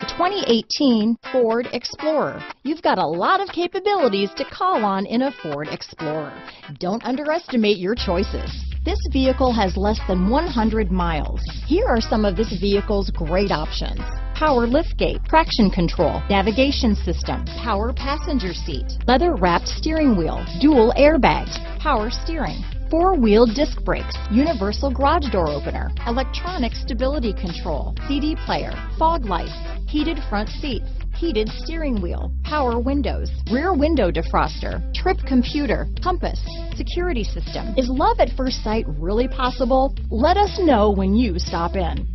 2018 Ford Explorer. You've got a lot of capabilities to call on in a Ford Explorer. Don't underestimate your choices. This vehicle has less than 100 miles. Here are some of this vehicle's great options: power liftgate, traction control, navigation system, power passenger seat, leather-wrapped steering wheel, dual airbags, power steering, four-wheel disc brakes, universal garage door opener, electronic stability control, CD player, fog lights, heated front seats, heated steering wheel, power windows, rear window defroster, trip computer, compass, security system. Is love at first sight really possible? Let us know when you stop in.